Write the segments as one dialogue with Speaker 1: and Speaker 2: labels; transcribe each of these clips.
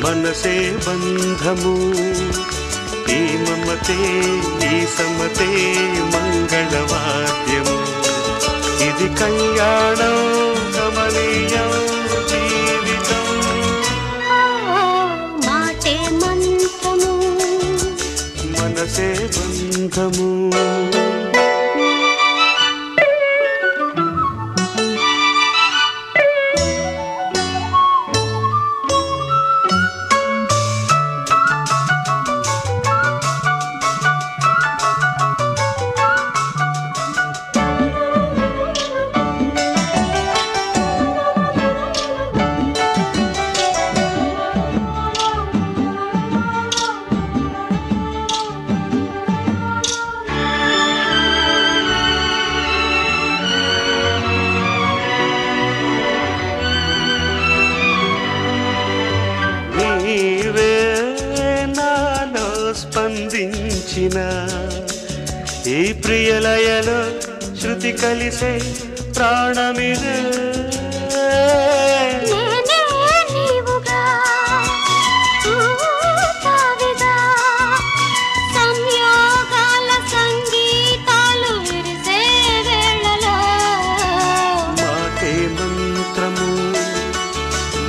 Speaker 1: మనసే బంధము ఈ మమతే ఈ సమతే మంగళవాద్యము ఇది కళ్యాణం కమనీయం జీవితం
Speaker 2: మాటే మంత్రము
Speaker 1: మనసే బంధము స్పందించిన ఈ ప్రియలయలో శృతి కలిసే ప్రాణమిదే
Speaker 2: సంయోగాల సంగీతాలు విరిసే వేళలో
Speaker 1: మాటే మంత్రము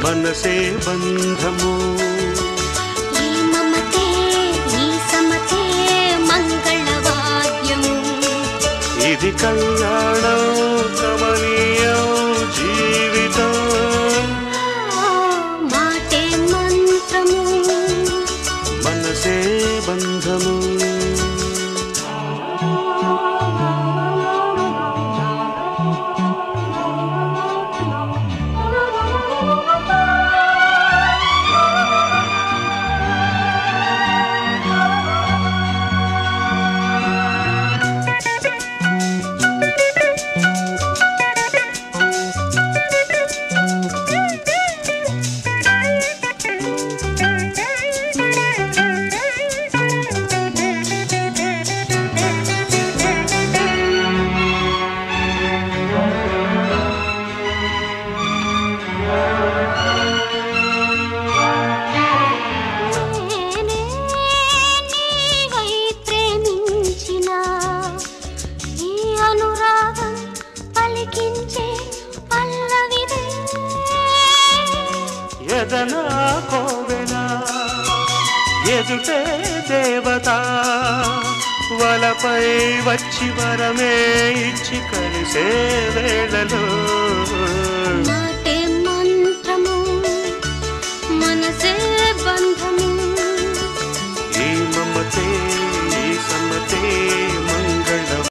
Speaker 1: మనసే బంధము ఇది కళ్యాణం కమనీయం జీవితం
Speaker 2: మాటే మంత్రము
Speaker 1: మనసే బంధము ఎదనా కోవెనా ఎదుటే దేవత వలపై వచ్చి వరమే ఇచ్చి కలిసే వేళలో